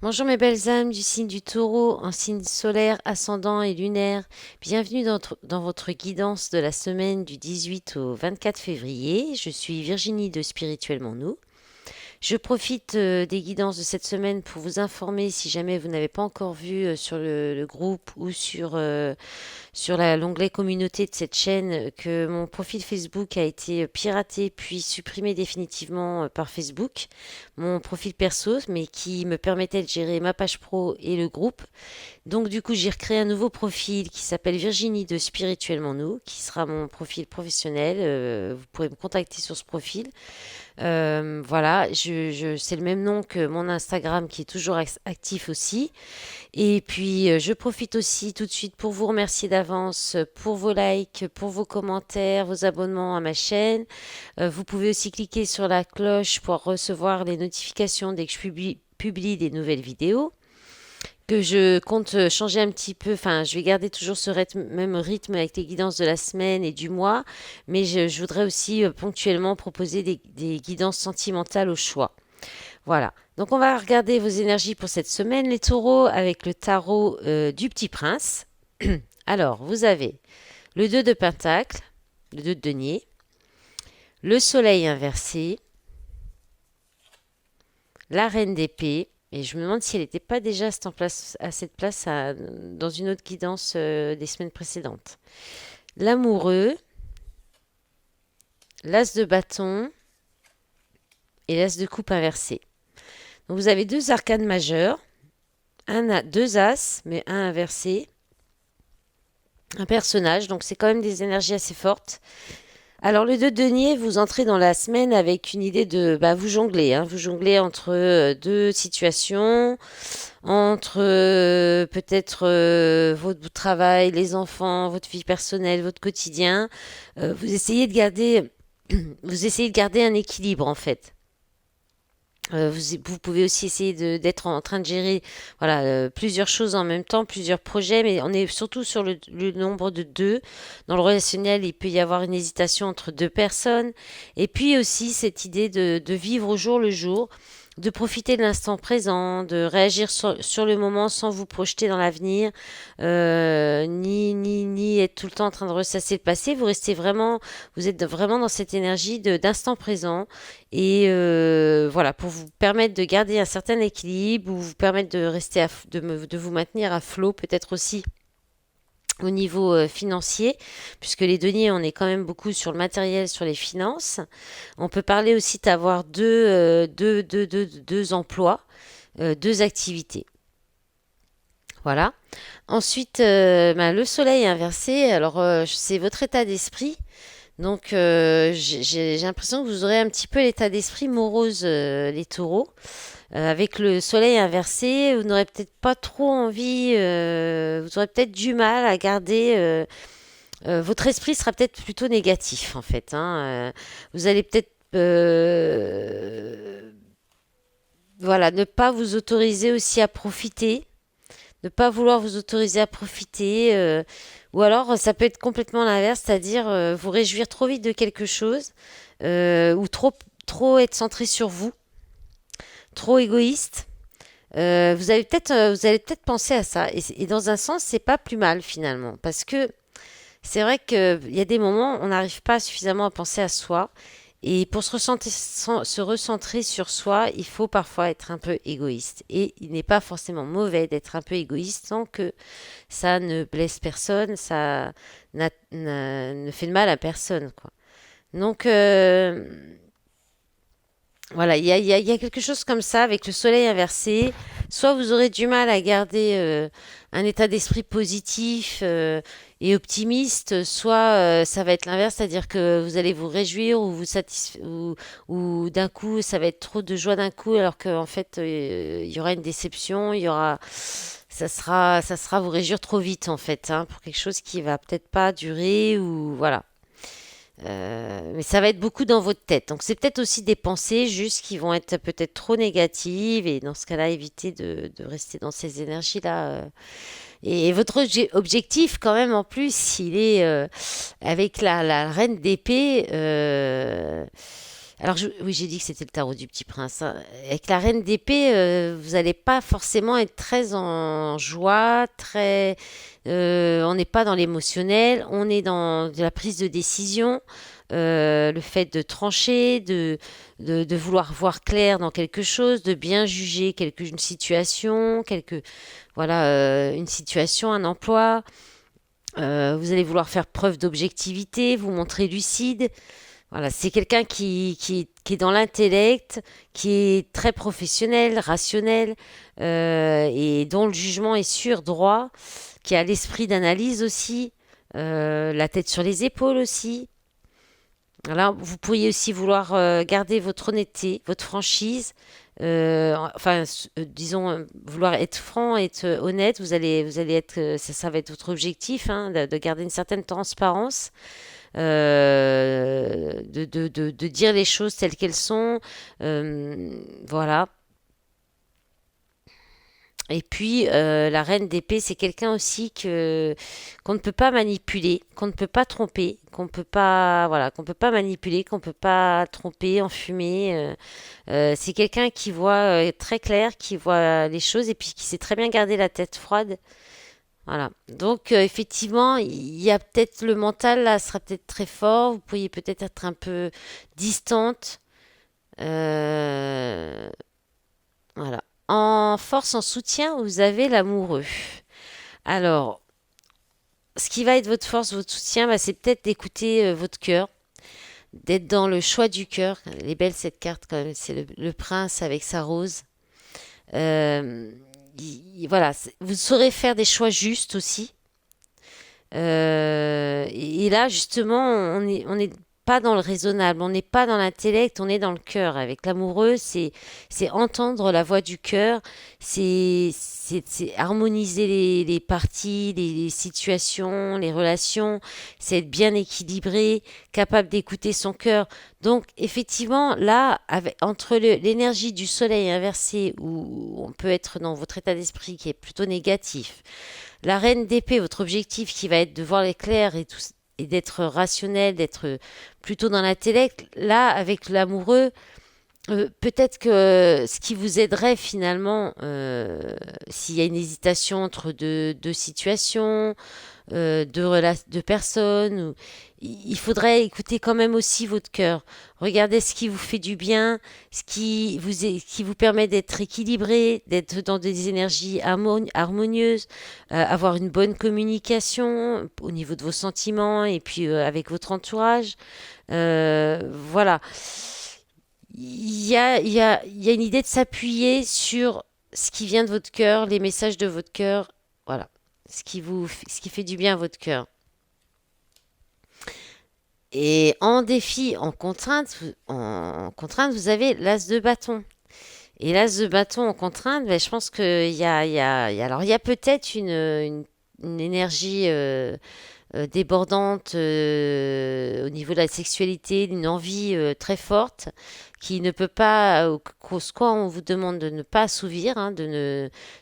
Bonjour mes belles âmes du signe du taureau, en signe solaire, ascendant et lunaire. Bienvenue dans votre guidance de la semaine du 18 au 24 février. Je suis Virginie de Spirituellement Nous. Je profite des guidances de cette semaine pour vous informer si jamais vous n'avez pas encore vu sur le groupe ou sur l'onglet communauté de cette chaîne que mon profil Facebook a été piraté puis supprimé définitivement par Facebook, mon profil perso, mais qui me permettait de gérer ma page pro et le groupe. Donc du coup, j'ai recréé un nouveau profil qui s'appelle Virginie de Spirituellement Nous, qui sera mon profil professionnel. Vous pourrez me contacter sur ce profil. Voilà, c'est le même nom que mon Instagram qui est toujours actif aussi. Et puis, je profite aussi tout de suite pour vous remercier d'avance pour vos likes, pour vos commentaires, vos abonnements à ma chaîne. Vous pouvez aussi cliquer sur la cloche pour recevoir les notifications dès que je publie des nouvelles vidéos. Que je compte changer un petit peu, enfin, je vais garder toujours ce même rythme avec les guidances de la semaine et du mois, mais je voudrais aussi ponctuellement proposer des guidances sentimentales au choix. Voilà. Donc on va regarder vos énergies pour cette semaine, les taureaux, avec le tarot du Petit Prince. Alors, vous avez le 2 de Pentacle, le 2 de Denier, le Soleil inversé, la Reine d'épée, et je me demande si elle n'était pas déjà à cette place dans une autre guidance des semaines précédentes. L'amoureux, l'As de bâton et l'As de coupe inversé. Donc vous avez deux arcanes majeures, deux As, mais un inversé, un personnage, donc c'est quand même des énergies assez fortes. Alors le 2 de denier, vous entrez dans la semaine avec une idée de vous jonglez, hein, vous jonglez entre deux situations, entre peut-être votre travail, les enfants, votre vie personnelle, votre quotidien. Vous essayez de garder, vous essayez de garder un équilibre en fait. Vous pouvez aussi essayer d'être en train de gérer voilà, plusieurs choses en même temps, plusieurs projets, mais on est surtout sur le nombre de deux. Dans le relationnel, il peut y avoir une hésitation entre deux personnes. Et puis aussi cette idée de vivre au jour le jour, de profiter de l'instant présent, de réagir sur le moment sans vous projeter dans l'avenir, ni être tout le temps en train de ressasser le passé. Vous êtes vraiment dans cette énergie d'instant présent et voilà, pour vous permettre de garder un certain équilibre ou vous permettre de rester de vous maintenir à flot, peut-être aussi au niveau financier, puisque les deniers, on est quand même beaucoup sur le matériel, sur les finances. On peut parler aussi d'avoir deux emplois, deux activités. Voilà. Ensuite, le soleil inversé, alors c'est votre état d'esprit. Donc, j'ai l'impression que vous aurez un petit peu l'état d'esprit morose, les taureaux. Avec le soleil inversé, vous n'aurez peut-être pas trop envie, vous aurez peut-être du mal à garder. Votre esprit sera peut-être plutôt négatif, en fait, hein. Vous allez peut-être. Voilà, ne pas vous autoriser aussi à profiter, ne pas vouloir vous autoriser à profiter, ou alors ça peut être complètement l'inverse, c'est-à-dire vous réjouir trop vite de quelque chose, ou trop être centré sur vous, trop égoïste. Vous allez peut-être penser à ça, et dans un sens, c'est pas plus mal finalement, parce que c'est vrai qu'il y a des moments où on n'arrive pas suffisamment à penser à soi. Et pour se recentrer sur soi, il faut parfois être un peu égoïste. Et il n'est pas forcément mauvais d'être un peu égoïste tant que ça ne blesse personne, ça ne fait de mal à personne, quoi. Donc, voilà, il y a quelque chose comme ça avec le soleil inversé. Soit vous aurez du mal à garder un état d'esprit positif et optimiste, soit ça va être l'inverse, c'est-à-dire que vous allez vous réjouir ou ou d'un coup ça va être trop de joie d'un coup, alors qu'en fait il y aura une déception, ça sera vous réjouir trop vite en fait, hein, pour quelque chose qui va peut-être pas durer ou voilà. Mais ça va être beaucoup dans votre tête. Donc c'est peut-être aussi des pensées juste qui vont être peut-être trop négatives et dans ce cas-là, évitez de rester dans ces énergies-là. Et votre objectif quand même en plus, il est avec la reine d'épée. Alors, oui, j'ai dit que c'était le tarot du Petit Prince, hein. Avec la Reine d'épée, vous n'allez pas forcément être très en joie, on n'est pas dans l'émotionnel, on est dans de la prise de décision, le fait de trancher, de vouloir voir clair dans quelque chose, de bien juger une situation, voilà, une situation, un emploi. Vous allez vouloir faire preuve d'objectivité, vous montrer lucide. Voilà, c'est quelqu'un qui est dans l'intellect, qui est très professionnel, rationnel, et dont le jugement est sûr, droit, qui a l'esprit d'analyse aussi, la tête sur les épaules aussi. Voilà, vous pourriez aussi vouloir garder votre honnêteté, votre franchise, disons, vouloir être franc, être honnête. Vous allez être, ça va être votre objectif, hein, de garder une certaine transparence, de dire les choses telles qu'elles sont. Voilà. Et puis, la reine d'épée, c'est quelqu'un aussi qu'on ne peut pas manipuler, qu'on ne peut pas tromper, qu'on peut pas, voilà, qu'on peut pas manipuler, qu'on peut pas tromper, enfumer. C'est quelqu'un qui voit très clair, qui voit les choses et puis qui sait très bien garder la tête froide. Voilà. Donc, effectivement, il y a peut-être le mental là sera peut-être très fort. Vous pourriez peut-être être un peu distante. Euh, voilà. En force, en soutien, vous avez l'amoureux. Alors, ce qui va être votre force, votre soutien, bah, c'est peut-être d'écouter votre cœur, d'être dans le choix du cœur. Elle est belle cette carte quand même, c'est le prince avec sa rose. Euh, voilà, vous saurez faire des choix justes aussi. Et là, justement, on est pas dans le raisonnable, on n'est pas dans l'intellect, on est dans le cœur. Avec l'amoureux, c'est entendre la voix du cœur, c'est harmoniser les parties, les situations, les relations, c'est être bien équilibré, capable d'écouter son cœur. Donc, effectivement, là, entre l'énergie du soleil inversé, où on peut être dans votre état d'esprit qui est plutôt négatif, la reine d'épée, votre objectif qui va être de voir l'éclair et tout, et d'être rationnel, d'être plutôt dans l'intellect, là, avec l'amoureux, peut-être que ce qui vous aiderait finalement, s'il y a une hésitation entre deux situations, de personnes, il faudrait écouter quand même aussi votre cœur. Regardez ce qui vous fait du bien, qui vous permet d'être équilibré, d'être dans des énergies harmonieuses, avoir une bonne communication au niveau de vos sentiments et puis avec votre entourage. Voilà. Il y a une idée de s'appuyer sur ce qui vient de votre cœur, les messages de votre cœur, voilà, ce qui fait du bien à votre cœur. Et en défi, en contrainte, vous avez l'as de bâton. Et l'as de bâton en contrainte, ben, je pense alors il y a peut-être une énergie débordante au niveau de la sexualité, d'une envie très forte qui ne peut pas, quoi on vous demande de ne pas assouvir, hein,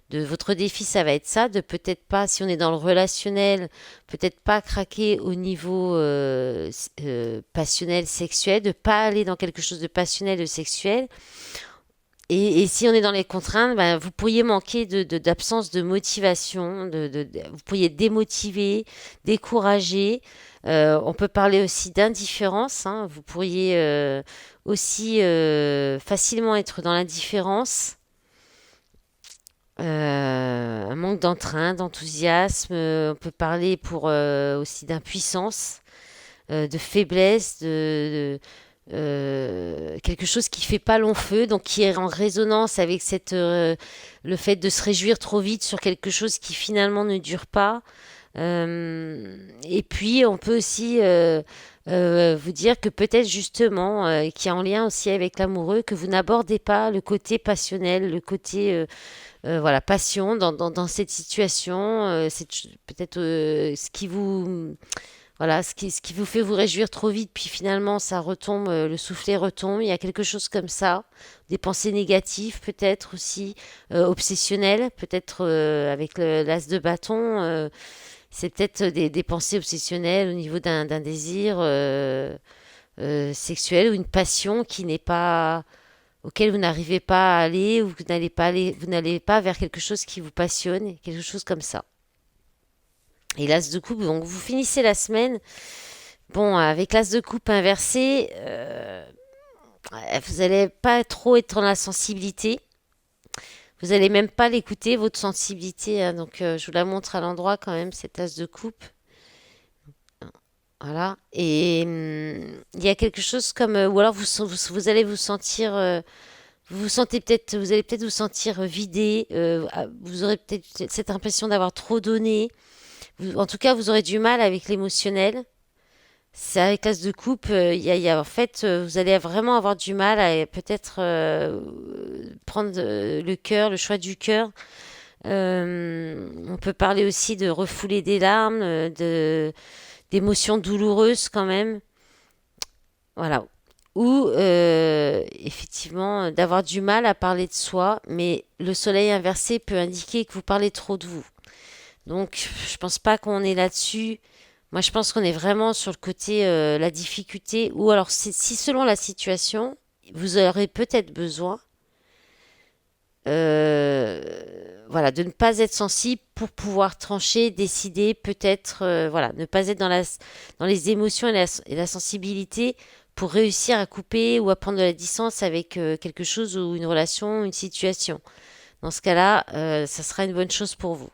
votre défi, ça va être ça, de peut-être pas, si on est dans le relationnel, peut-être pas craquer au niveau passionnel, sexuel, de pas aller dans quelque chose de passionnel, de sexuel, et si on est dans les contraintes, ben, vous pourriez manquer d'absence de motivation, vous pourriez être démotivé, découragé. On peut parler aussi d'indifférence, hein. Vous pourriez aussi facilement être dans l'indifférence, un manque d'entrain, d'enthousiasme. On peut parler aussi d'impuissance, de faiblesse, quelque chose qui fait pas long feu, donc qui est en résonance avec le fait de se réjouir trop vite sur quelque chose qui finalement ne dure pas. Et puis on peut aussi vous dire que peut-être justement, qui est en lien aussi avec l'amoureux, que vous n'abordez pas le côté passionnel, le côté voilà, passion dans cette situation. C'est peut-être ce qui vous voilà, ce qui vous fait vous réjouir trop vite, puis finalement ça retombe, le soufflet retombe. Il y a quelque chose comme ça. Des pensées négatives peut-être aussi, obsessionnelles, peut-être avec l'as de bâton. C'est peut-être des pensées obsessionnelles au niveau d'un désir. sexuelle ou une passion qui n'est pas auquel vous n'arrivez pas à aller ou vous n'allez pas vers quelque chose qui vous passionne, quelque chose comme ça. Et l'as de coupe, donc vous finissez la semaine. Bon, avec l'as de coupe inversé, vous n'allez pas trop être dans la sensibilité. Vous n'allez même pas l'écouter, votre sensibilité, hein. Donc, je vous la montre à l'endroit quand même, cette as de coupe. Voilà. Et il y a quelque chose comme, ou alors vous allez vous sentir, vous vous sentez peut-être, vous allez peut-être vous sentir vidé. Vous aurez peut-être cette impression d'avoir trop donné. En tout cas, vous aurez du mal avec l'émotionnel. C'est avec l'as de coupe, en fait, vous allez vraiment avoir du mal à peut-être prendre le cœur, le choix du cœur. On peut parler aussi de refouler des larmes, d'émotions douloureuses quand même. Voilà. Ou effectivement d'avoir du mal à parler de soi, mais le soleil inversé peut indiquer que vous parlez trop de vous. Donc, je pense pas qu'on est là-dessus. Moi, je pense qu'on est vraiment sur le côté la difficulté, ou alors si selon la situation, vous aurez peut-être besoin, voilà, de ne pas être sensible pour pouvoir trancher, décider, peut-être, voilà, ne pas être dans les émotions et la sensibilité pour réussir à couper ou à prendre de la distance avec quelque chose ou une relation, une situation. Dans ce cas-là, ça sera une bonne chose pour vous.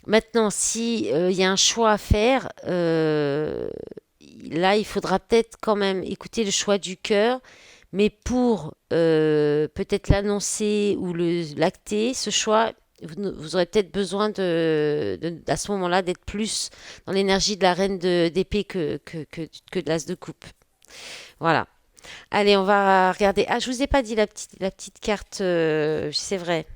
Maintenant, si il y a un choix à faire, là, il faudra peut-être quand même écouter le choix du cœur, mais pour peut-être l'annoncer ou l'acter, ce choix, vous aurez peut-être besoin à ce moment-là d'être plus dans l'énergie de la reine d'épée que de l'as de coupe. Voilà. Allez, on va regarder. Ah, je vous ai pas dit la petite carte, c'est vrai.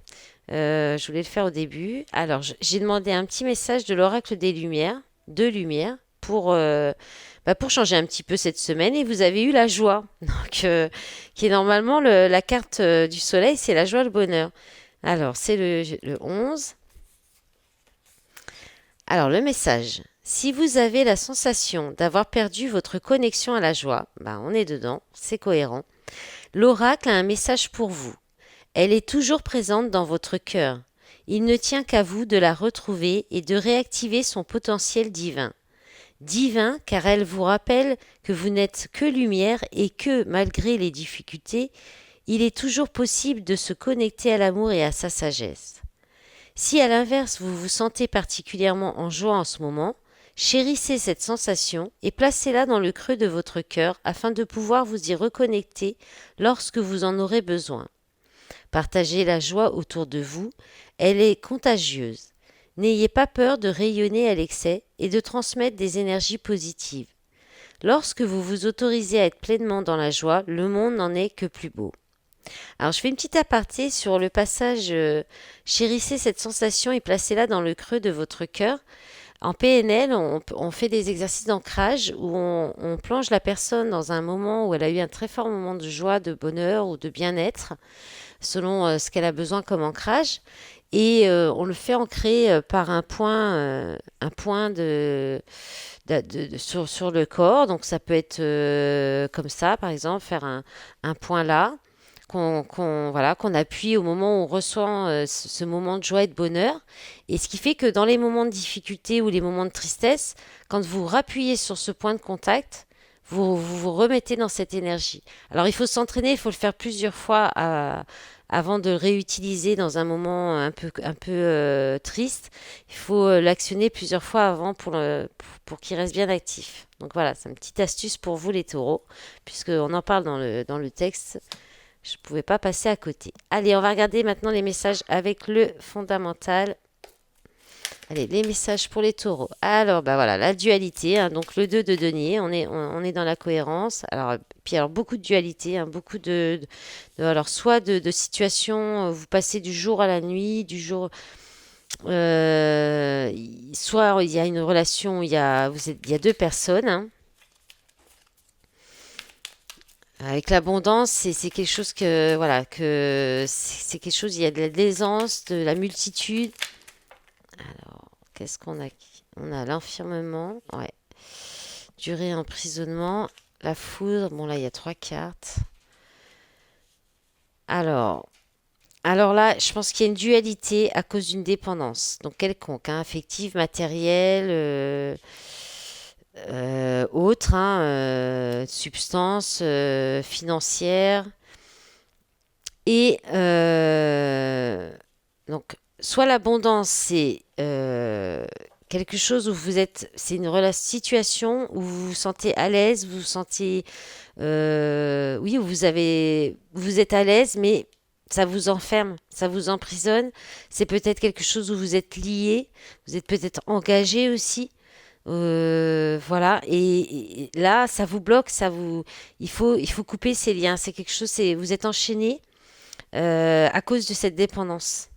Je voulais le faire au début. Alors, j'ai demandé un petit message de l'oracle des Lumières, de Lumière, pour changer un petit peu cette semaine. Et vous avez eu la joie, donc, qui est normalement la carte du soleil, c'est la joie, le bonheur. Alors, c'est le 11. Alors, le message. Si vous avez la sensation d'avoir perdu votre connexion à la joie, ben, on est dedans, c'est cohérent. L'oracle a un message pour vous. Elle est toujours présente dans votre cœur. Il ne tient qu'à vous de la retrouver et de réactiver son potentiel divin. Divin car elle vous rappelle que vous n'êtes que lumière et que, malgré les difficultés, il est toujours possible de se connecter à l'amour et à sa sagesse. Si à l'inverse vous vous sentez particulièrement en joie en ce moment, chérissez cette sensation et placez-la dans le creux de votre cœur afin de pouvoir vous y reconnecter lorsque vous en aurez besoin. Partagez la joie autour de vous, elle est contagieuse. N'ayez pas peur de rayonner à l'excès et de transmettre des énergies positives. Lorsque vous vous autorisez à être pleinement dans la joie, le monde n'en est que plus beau. Alors je fais une petite aparté sur le passage chérissez cette sensation et placez-la dans le creux de votre cœur. En PNL, on fait des exercices d'ancrage où on plonge la personne dans un moment où elle a eu un très fort moment de joie, de bonheur ou de bien-être selon ce qu'elle a besoin comme ancrage. Et on le fait ancrer par un point sur le corps. Donc ça peut être comme ça, par exemple, faire un point là, qu'on appuie au moment où on ressent ce moment de joie et de bonheur. Et ce qui fait que dans les moments de difficulté ou les moments de tristesse, quand vous rappuyez sur ce point de contact, vous remettez dans cette énergie. Alors il faut s'entraîner, il faut le faire plusieurs fois avant de le réutiliser dans un moment un peu triste. Il faut l'actionner plusieurs fois avant pour qu'il reste bien actif. Donc voilà, c'est une petite astuce pour vous les taureaux, puisqu'on en parle dans le texte. Je ne pouvais pas passer à côté. Allez, on va regarder maintenant les messages avec le fondamental. Allez, les messages pour les taureaux. Alors, bah voilà, la dualité, hein, donc le 2 de denier, on est dans la cohérence. Alors, puis alors beaucoup de dualité, hein, beaucoup alors soit de situations, vous passez du jour à la nuit, soit il y a une relation, il y a deux personnes, hein. Avec l'abondance, c'est quelque chose que c'est quelque chose, il y a de l'aisance, de la multitude. Alors, qu'est-ce qu'on a? On a l'enfermement, ouais. Durée emprisonnement. La foudre, bon là il y a trois cartes. Alors, alors là, je pense qu'il y a une dualité à cause d'une dépendance, donc quelconque, hein, affective, matérielle, autre, hein, substance, financière. Et donc, soit l'abondance, c'est quelque chose où vous êtes, c'est une situation où vous vous sentez à l'aise, vous vous sentez, oui, où vous êtes à l'aise, mais ça vous enferme, ça vous emprisonne. C'est peut-être quelque chose où vous êtes lié, vous êtes peut-être engagé aussi. Voilà, et là, ça vous bloque, il faut couper ces liens. C'est quelque chose, vous êtes enchaîné à cause de cette dépendance.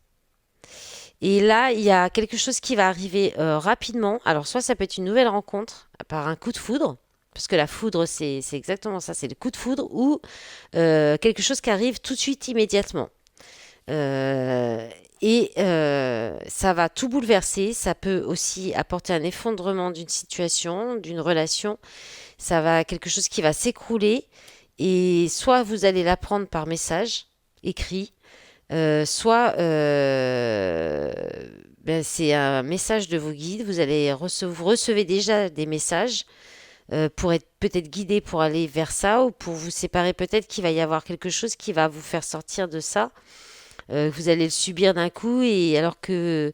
Et là, il y a quelque chose qui va arriver rapidement. Alors, soit ça peut être une nouvelle rencontre par un coup de foudre, parce que la foudre, c'est exactement ça, c'est le coup de foudre, ou quelque chose qui arrive tout de suite, immédiatement. Euh, et ça va tout bouleverser. Ça peut aussi apporter un effondrement d'une situation, d'une relation. Ça va quelque chose qui va s'écrouler. Et soit vous allez l'apprendre par message écrit, soit ben, c'est un message de vos guides. Vous recevez déjà des messages pour être peut-être guidé pour aller vers ça ou pour vous séparer. Peut-être qu'il va y avoir quelque chose qui va vous faire sortir de ça. Vous allez le subir d'un coup et alors que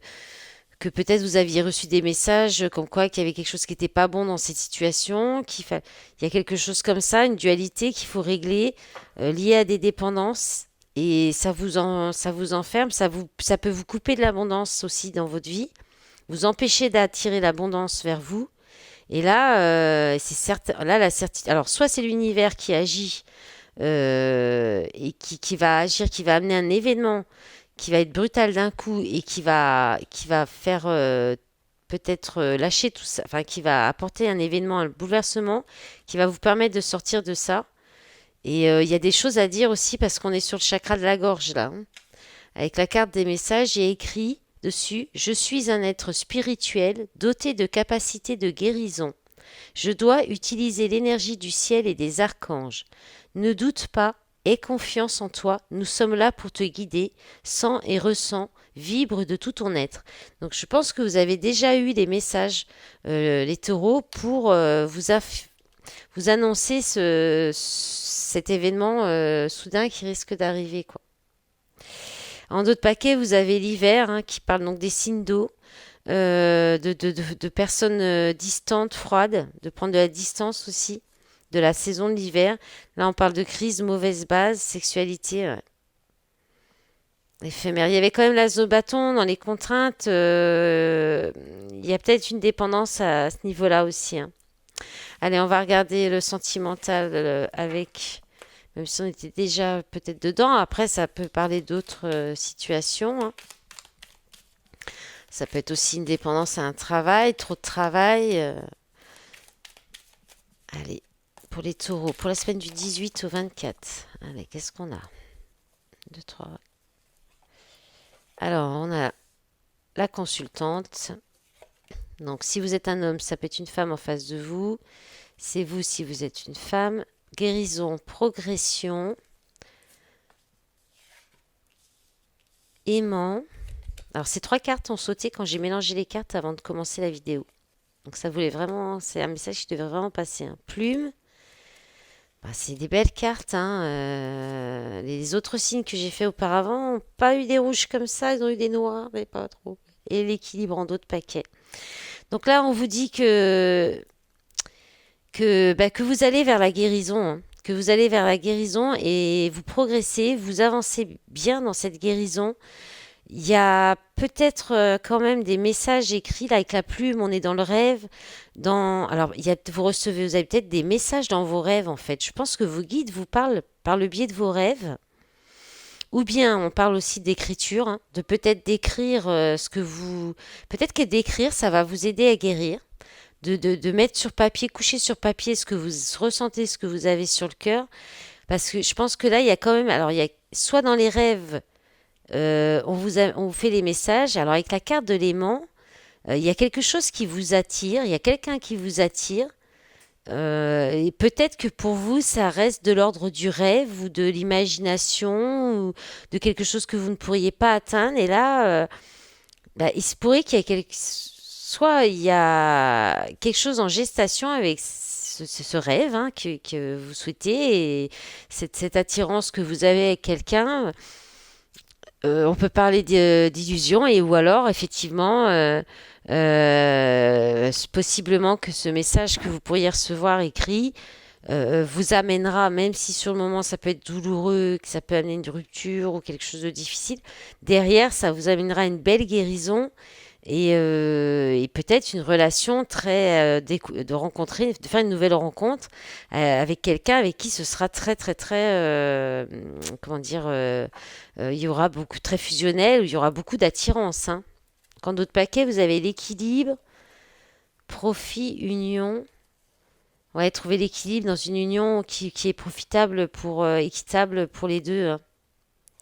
peut-être vous aviez reçu des messages comme quoi qu'il y avait quelque chose qui n'était pas bon dans cette situation, il y a quelque chose comme ça, une dualité qu'il faut régler liée à des dépendances et ça vous enferme, ça peut vous couper de l'abondance aussi dans votre vie, vous empêcher d'attirer l'abondance vers vous. Et là, c'est certain, là la certitude. Alors soit c'est l'univers qui agit et qui va agir, qui va amener un événement qui va être brutal d'un coup et qui va faire peut-être lâcher tout ça, enfin qui va apporter un événement, un bouleversement qui va vous permettre de sortir de ça. Et il y a des choses à dire aussi parce qu'on est sur le chakra de la gorge là, hein. Avec la carte des messages, j'ai écrit dessus: Je suis un être spirituel doté de capacités de guérison. Je dois utiliser l'énergie du ciel et des archanges. Ne doute pas, aie confiance en toi, nous sommes là pour te guider, sens et ressens, vibre de tout ton être. Donc je pense que vous avez déjà eu des messages, les taureaux, pour vous annoncer cet événement soudain qui risque d'arriver, quoi. En d'autres paquets, vous avez l'hiver, hein, qui parle donc des signes d'eau, de personnes distantes, froides, de prendre de la distance aussi, de la saison de l'hiver. Là, on parle de crise, mauvaise base, sexualité, ouais, éphémère. Il y avait quand même l'as de bâton dans les contraintes. Il y a peut-être une dépendance à ce niveau-là aussi, hein. Allez, on va regarder le sentimental avec, même si on était déjà peut-être dedans. Après, ça peut parler d'autres situations, hein. Ça peut être aussi une dépendance à un travail, trop de travail. Allez, pour les taureaux, pour la semaine du 18 au 24. Allez, qu'est-ce qu'on a? 2, 3. Alors, on a la consultante. Donc, si vous êtes un homme, ça peut être une femme en face de vous. C'est vous si vous êtes une femme. Guérison, progression, aimant. Alors, ces trois cartes ont sauté quand j'ai mélangé les cartes avant de commencer la vidéo. Donc, ça voulait vraiment. C'est un message qui devait vraiment passer, hein. Plume. Bah, c'est des belles cartes, hein. Les autres signes que j'ai fait auparavant n'ont pas eu des rouges comme ça, ils ont eu des noirs, mais pas trop. Et l'équilibre en d'autres paquets. Donc là, on vous dit que vous allez vers la guérison, hein. Que vous allez vers la guérison et vous progressez, vous avancez bien dans cette guérison. Il y a peut-être quand même des messages écrits là avec la plume, on est dans le rêve. Alors, vous avez peut-être des messages dans vos rêves en fait. Je pense que vos guides vous parlent par le biais de vos rêves. Ou bien on parle aussi d'écriture, hein, de peut-être d'écrire ce que vous... Peut-être que d'écrire, ça va vous aider à guérir. De mettre sur papier, coucher sur papier ce que vous ressentez, ce que vous avez sur le cœur. Parce que je pense que là, il y a quand même... Alors, il y a soit dans les rêves on vous fait les messages. Alors avec la carte de l'aimant, il y a quelque chose qui vous attire, il y a quelqu'un qui vous attire, Et peut-être que pour vous, ça reste de l'ordre du rêve ou de l'imagination ou de quelque chose que vous ne pourriez pas atteindre. Et là, bah, il se pourrait qu'il y ait soit il y a quelque chose en gestation avec ce rêve hein, que vous souhaitez et cette attirance que vous avez avec quelqu'un. On peut parler d'illusion et ou alors effectivement possiblement que ce message que vous pourriez recevoir écrit vous amènera, même si sur le moment ça peut être douloureux, que ça peut amener une rupture ou quelque chose de difficile, derrière ça vous amènera une belle guérison et peut-être une relation très de rencontrer, de faire une nouvelle rencontre avec quelqu'un avec qui ce sera très très très comment dire il y aura beaucoup très fusionnel, il y aura beaucoup d'attirance. Hein. Quand d'autres paquets, vous avez l'équilibre, profit, union. Ouais, trouver l'équilibre dans une union qui est profitable pour équitable pour les deux. Hein.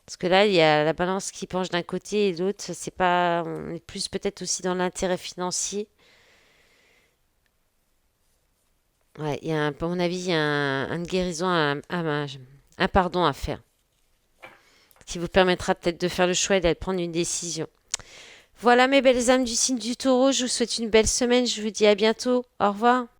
Parce que là, il y a la balance qui penche d'un côté et de l'autre, c'est pas. On est plus peut-être aussi dans l'intérêt financier. Ouais, il y a à mon avis, il y a une guérison, un pardon à faire, qui vous permettra peut-être de faire le choix et de prendre une décision. Voilà mes belles âmes du signe du taureau, je vous souhaite une belle semaine, je vous dis à bientôt, au revoir.